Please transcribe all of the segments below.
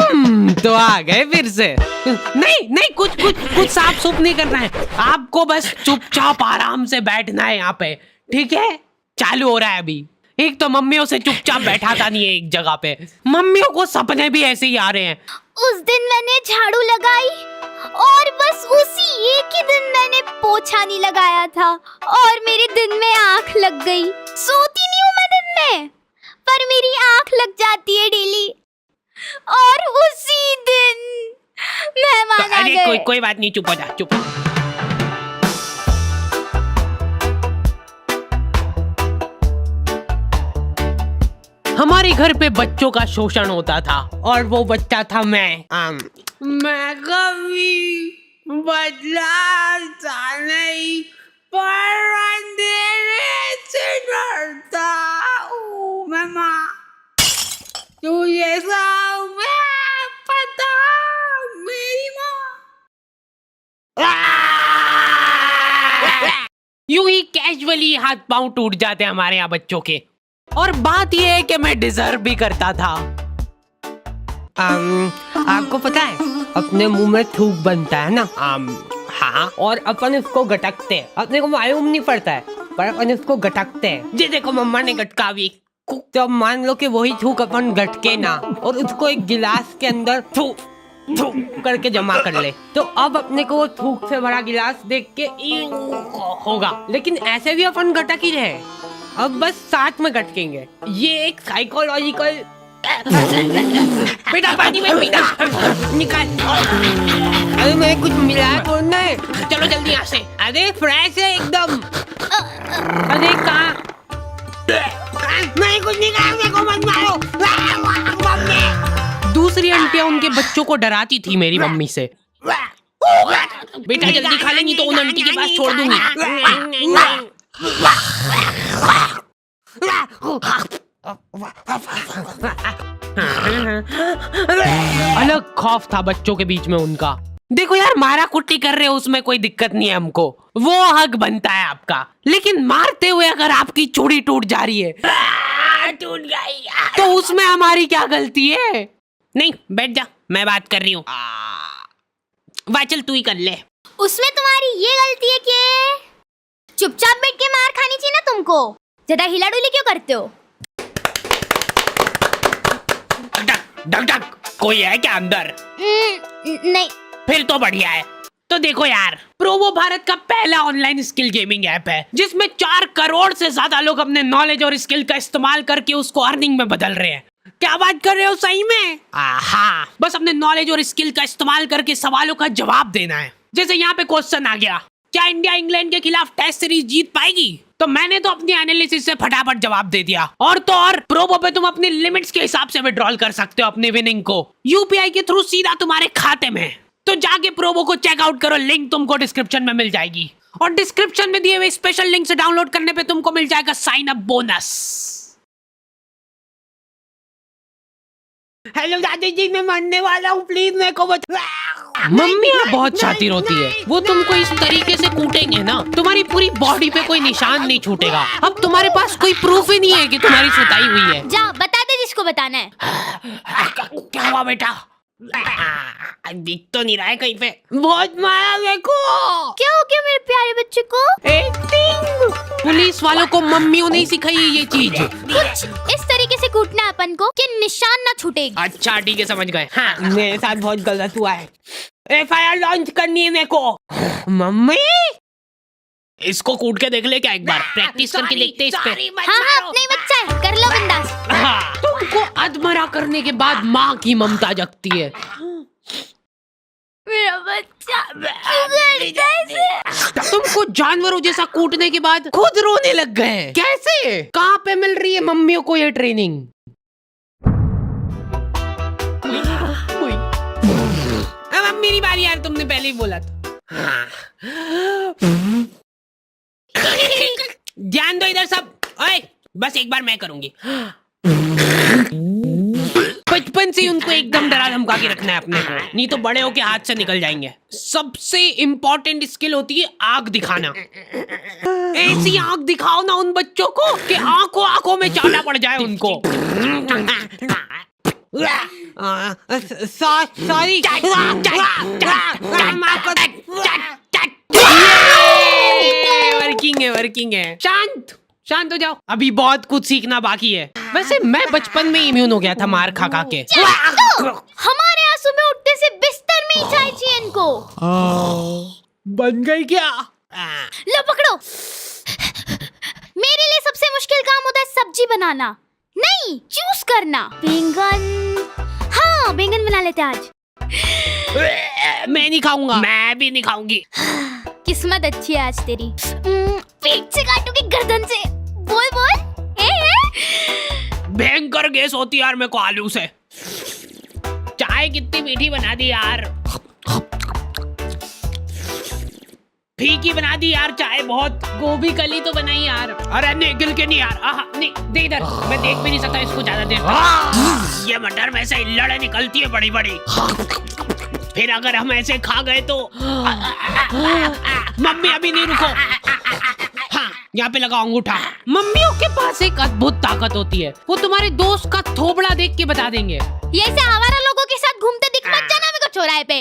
तो आ गए फिर से। नहीं नहीं, कुछ कुछ कुछ साफ सुफ नहीं करना है आपको, बस चुपचाप आराम से बैठना है यहाँ पे, ठीक है? चालू हो रहा है अभी। एक तो मम्मियों से चुपचाप बैठाता नहीं है एक जगह पे, मम्मियों को सपने भी ऐसे ही आ रहे हैं। उस दिन मैंने झाड़ू लगाई और बस उसी एक ही दिन मैंने पोछा नहीं लगाया था और मेरे दिन में आंख लग गई। सोती नहीं हूँ मैं दिन में, पर मेरी आंख लग जाती है डेली और उसी दिन मेहमान आ गए। कोई बात नहीं, चुप हो जा, चुप। हमारे घर पे बच्चों का शोषण होता था और वो बच्चा था मैं कभी बदलाता नहीं, पर अंधेरे से डरता हूँ मैं माँ, तुझे सब पता मेरी माँ। यूं ही कैजुअली हाथ पांव टूट जाते हमारे यहाँ बच्चों के। और बात यह है कि मैं डिजर्व भी करता था। आपको पता है अपने मुंह में थूक बनता है ना? हाँ, और अपन इसको गटकते हैं, अपने को मालूम नहीं पड़ता है पर अपन इसको गटकते हैं। जी देखो मम्मा ने गटका भी, तो मान लो कि वही थूक अपन गटके ना और उसको एक गिलास के अंदर थूक थूक करके जमा कर ले, तो अब अपने को वो थूक से भरा गिलास देख के होगा, लेकिन ऐसे भी अपन गटक ही रहे, अब बस साथ में गटकेंगे। ये एक साइकोलॉजिकल। बेटा पानी में पीना निकाल। अरे मैं कुछ मिला तो नहीं, चलो जल्दी यहाँ से। अरे फ्रेश है एकदम। अरे कहाँ? मैं कुछ नहीं कहा, मेरे को मत मारो। दूसरी आंटियां उनके बच्चों को डराती थी मेरी मम्मी से। बेटा जल्दी खा ले, नहीं तो उन आंटी के पास छोड़ दूंगी। अलग खौफ था बच्चों के बीच में उनका। देखो यार, मारा कुट्टी कर रहे हो उसमें कोई दिक्कत नहीं है हमको, वो हक बनता है आपका, लेकिन मारते हुए अगर आपकी चूड़ी टूट जा रही है टूट गई तो उसमें हमारी क्या गलती है? नहीं बैठ जा, मैं बात कर रही हूँ। वाह चल तू ही कर ले। उसमें तुम्हारी ये गलती है कि चुपचाप बैठ के मार खानी चाहिए ना तुमको, ज्यादा हिला डुली क्यों करते हो? डक डक कोई है क्या अंदर? नहीं। फिर तो बढ़िया है। तो देखो यार, प्रोवो भारत का पहला ऑनलाइन स्किल गेमिंग ऐप है जिसमें 4 करोड़ से ज्यादा लोग अपने नॉलेज और स्किल का इस्तेमाल करके उसको अर्निंग में बदल रहे हैं। क्या बात कर रहे हो सही में? हाँ, बस अपने नॉलेज और स्किल का इस्तेमाल करके सवालों का जवाब देना है। जैसे यहाँ पे क्वेश्चन आ गया, क्या इंडिया इंग्लैंड के खिलाफ टेस्ट सीरीज जीत पाएगी? तो मैंने तो अपनी एनालिसिस से फटाफट जवाब दे दिया। और तो और प्रोबो पे तुम अपनी लिमिट्स के हिसाब से विड्रॉल कर सकते हो अपने विनिंग को यूपीआई के थ्रू सीधा तुम्हारे खाते में। तो जाके प्रोबो को चेकआउट करो, लिंक तुमको डिस्क्रिप्शन में मिल जाएगी और डिस्क्रिप्शन में दिए हुए स्पेशल लिंक से डाउनलोड करने पे तुमको मिल जाएगा साइन अप बोनस। हेलो दादी जी, मैं मरने वाला हूँ, प्लीज मेरे को बचा। मम्मी बहुत शातिर होती है, वो तुमको इस तरीके से कूटेंगे ना तुम्हारी पूरी बॉडी पे कोई निशान नहीं छूटेगा। अब तुम्हारे पास कोई प्रूफ ही नहीं है कि तुम्हारी सुताई हुई है। जा बता दे जिसको बताना है। क्या हुआ बेटा? दिख तो नहीं रहा है कहीं पे। बहुत मारा मेरे को। क्या हो गया मेरे प्यारे बच्चे को? एक्टिंग। पुलिस वालों को मम्मियों ने सिखाई है ये चीज। कुछ इस तरीके से कूटना है अपन को कि निशान ना छूटेगी। अच्छा ठीक है, समझ गए। हाँ, मेरे साथ बहुत गलत हुआ है, एफआईआर लॉन्च करनी है मेरे को। मम्मी इसको कूट के देख ले क्या, एक बार प्रैक्टिस करके देखते हैं इस पे। हाँ अपना ही बच्चा है, कर लो बिंदास। हाँ, तुमको अधमरा करने के बाद माँ की ममता जगती है। मेरा बच्चा तुमको जानवरों जैसा कूटने के बाद खुद रोने लग गए। कैसे? कहाँ पे मिल रही है मम्मियों को ये ट्रेनिंग? अब मेरी बारी यार, तुमने पहले ही बोला था। ध्यान दो इधर सब। ओए, बस एक बार मैं करूंगी। बचपन से उनको एकदम डरा धमका के रखना है अपने को, नहीं तो बड़े होके हाथ से निकल जाएंगे। सबसे इम्पोर्टेंट स्किल होती है आंख दिखाना। ऐसी आंख दिखाओ ना उन बच्चों को कि आंखों आंखों में चाटा पड़ जाए उनको। सॉरी। वर्किंग है। शांत शांत हो जाओ, अभी बहुत कुछ सीखना बाकी है। वैसे मैं बचपन में इम्यून हो गया था मार खा खा के। हमारे यहाँ सुबह उठते से बिस्तर में ही चाय चाहिए इनको। बन गई क्या? लो पकड़ो। मेरे लिए सबसे मुश्किल काम होता है सब्जी बनाना, नहीं चूज करना। बैंगन, हाँ बैंगन बना लेते आज। मैं नहीं खाऊंगा। मैं भी नहीं खाऊंगी। किस्मत अच्छी है आज तेरी। पेट से काटूंगी गर्दन से। बोल बोल। भयंकर गैस होती है यार मेरे को आलू से। चाय कितनी मीठी बना दी यार, फीकी बना दी यार चाय बहुत। गोभी कली तो बनाई यार। अरे नहीं गिल के नहीं यार। नहीं दे इधर, मैं देख भी नहीं सकता इसको ज्यादा देर। ये मटर में से इल्लड़े निकलती है बड़ी बड़ी, फिर अगर हम ऐसे खा गए तो। मम्मी अभी नहीं, रुको। हाँ यहाँ पे लगाओ अंगूठा। मम्मियों के पास एक अद्भुत ताकत होती है, वो तुम्हारे दोस्त का थोबड़ा देख के बता देंगे। ये ऐसे आवारा लोगों के साथ घूमते दिख मत जाना मेरे को चौराहे पे।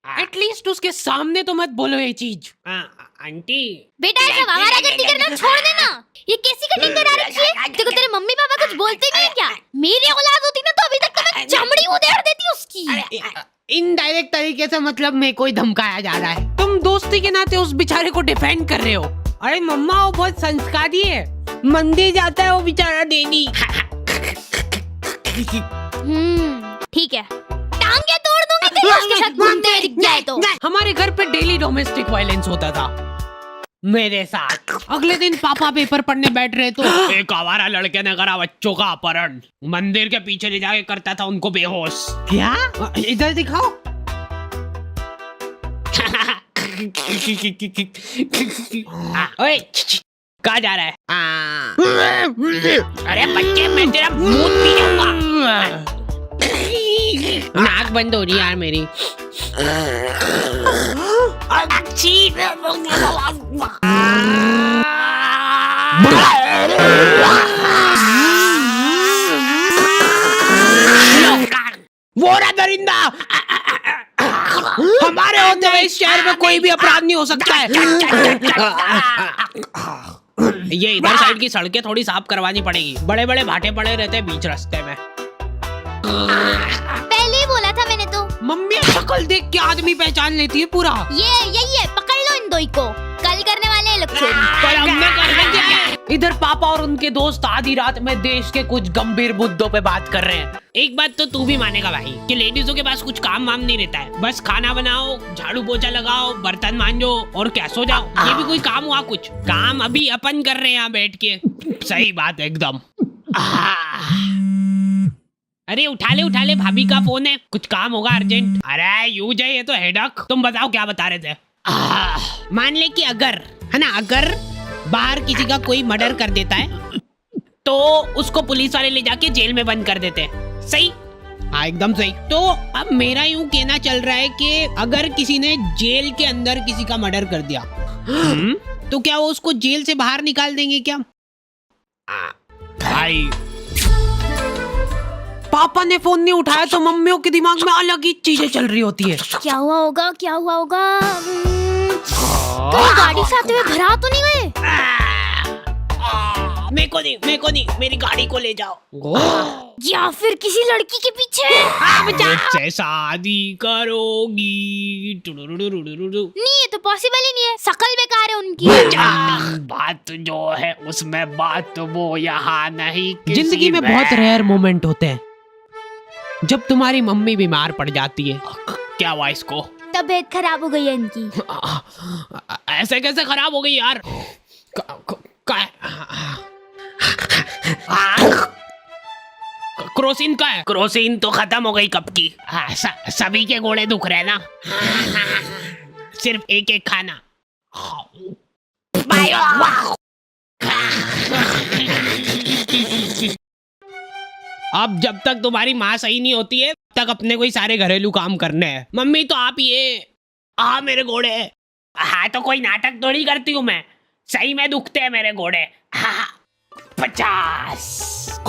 एटलीस्ट उसके सामने तो मत बोलो ये चीज। आंटी बेटा ऐसा आवारागर्दी करना छोड़ देना। ये कैसी कटिंग करा रखी है? देखो तेरे मम्मी पापा कुछ बोलते नहीं है क्या? मेरी औलाद होती ना तो अभी तक तो मैं चमड़ी उधेड़ देती उसकी। इनडायरेक्ट तरीके से मतलब मेरे को ही धमकाया जा रहा है। तुम दोस्ती के नाते उस बेचारे को डिफेंड कर रहे हो। अरे मम्मा वो बहुत संस्कारी है, मंदिर जाता है वो बेचारा डेली। ठीक है, टांगे तोड़ दूंगी तेरी उसके साथ घूमते हुए दिख जाए तो। हमारे घर पे डेली डोमेस्टिक वायलेंस होता था मेरे साथ। अगले दिन पापा पेपर पढ़ने बैठ रहे तो एक आवारा लड़के ने करा बच्चों का अपहरण, मंदिर के पीछे ले जाके करता था उनको बेहोश। क्या? इधर दिखाओ। ओए कहाँ जा रहा है? अरे बच्चे मैं तेरा मुंह पी जाऊंगा। नाक बंद हो रही यार मेरी। वो रहा दरिंदा। हमारे होते हुए इस शहर में कोई भी अपराध नहीं हो सकता है। ये इधर साइड की सड़कें थोड़ी साफ करवानी पड़ेगी, बड़े बड़े भाटे पड़े रहते हैं बीच रास्ते में। पहले ही बोला था मैंने तो। मम्मी शक्ल देख के आदमी पहचान लेती है पूरा। ये यही है, पकड़ लो इन दोई को, कल करने वाले हैं लोग चोरी। पर हमने करने क्या है? इधर पापा और उनके दोस्त आधी रात में देश के कुछ गंभीर मुद्दों पे बात कर रहे हैं। एक बात तो तू भी मानेगा भाई कि लेडीजों के पास कुछ काम वाम नहीं रहता है, बस खाना बनाओ, झाड़ू पोछा लगाओ, बर्तन मांजो और क्या सो जाओ। ये भी कोई काम हुआ? कुछ काम अभी अपन कर रहे हैं यहाँ बैठ के। सही बात है एकदम। अरे उठा ले भाभी का फोन है, कुछ काम होगा अर्जेंट। अरे यूज है ये तो हेडक। तुम बताओ क्या बता रहे थे? मान ले कि अगर है ना, अगर बाहर किसी का कोई मर्डर कर देता है तो उसको पुलिस वाले ले जाके जेल में बंद कर देते हैं। सही? हाँ एकदम सही। तो अब मेरा यूं कहना चल रहा है कि अगर किसी ने जेल के अंदर किसी का मर्डर कर दिया तो क्या वो उसको जेल से बाहर निकाल देंगे क्या? भाई पापा ने फोन नहीं उठाया तो मम्मियों के दिमाग में अलग ही चीजें चल रही होती है। क्या हुआ होगा? कोई गाड़ी से आते हुए घर आ तो नहीं गए? मेरे को नहीं, मेरी गाड़ी को ले जाओ। या फिर किसी लड़की के पीछे? मुझसे शादी करोगी? नहीं, ये तो पॉसिबल ही नहीं है, शकल बेकार है उनकी। बात जो है उसमें बात वो यहाँ नहीं। जिंदगी में बहुत रेयर मोमेंट होते हैं जब तुम्हारी मम्मी बीमार पड़ जाती है। क्या हुआ इसको? तबीयत खराब हो गई है इनकी। ऐसे कैसे खराब हो गई यार? क्रोसिन का है? क्रोसिन तो खत्म हो गई कब की। सभी के घोड़े दुख रहे ना, सिर्फ एक एक खाना। अब जब तक तुम्हारी माँ सही नहीं होती है तक अपने को ही सारे घरेलू काम करने हैं। मम्मी तो आप ये मेरे घोड़े। हाँ तो कोई नाटक थोड़ी करती हूँ मैं, सही में दुखते हैं मेरे घोड़े। 50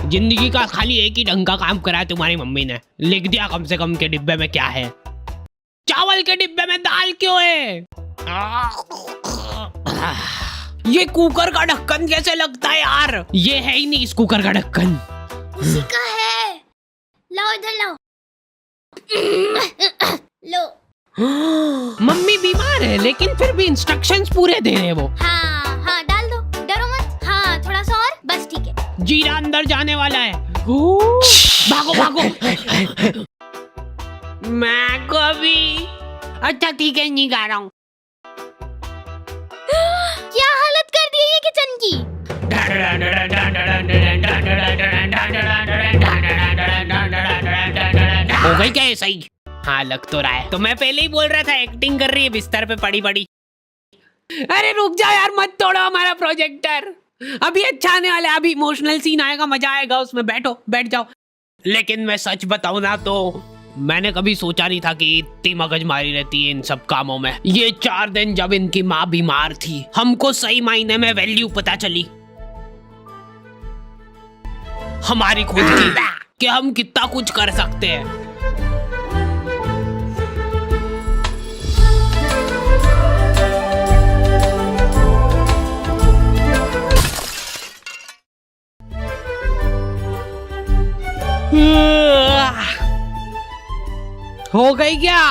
जिंदगी का खाली एक ही ढंग का काम करा है तुम्हारी मम्मी ने, लिख दिया कम से कम के डिब्बे में क्या है। चावल के डिब्बे में दाल क्यों है? ये कुकर का ढक्कन कैसे लगता है यार? ये है ही नहीं इस कुकर का ढक्कन। उसी का है, लाओ इधर लाओ। लो। मम्मी बीमार है लेकिन फिर भी इंस्ट्रक्शंस पूरे दे रहे हैं वो। हाँ हाँ डाल दो, डरो मत। हाँ थोड़ा सा और, बस ठीक है। जीरा अंदर जाने वाला है। भागो भागो। मैं कभी, अच्छा ठीक है नहीं गा रहा हूँ। क्या हालत कर दी है ये किचन की। हो गई क्या ये सही? हाँ लग तो रहा है। तो मैं पहले ही बोल रहा था एक्टिंग कर रही है बिस्तर पे पड़ी पड़ी। अरे रुक जाओ यार, मत तोड़ो हमारा प्रोजेक्टर। अभी अच्छा आने वाला है, अभी इमोशनल सीन आएगा, मजा आएगा उसमें। बैठो, बैठ जाओ। लेकिन मैं सच बताऊं ना तो मैंने कभी सोचा नहीं था कि इतनी मगजमारी रहती है इन सब कामों में। ये 4 दिन जब इनकी माँ बीमार थी, हमको सही मायने में वैल्यू पता चली हमारी खुद की, कि हम कितना कुछ कर सकते हैं। हो गई क्या?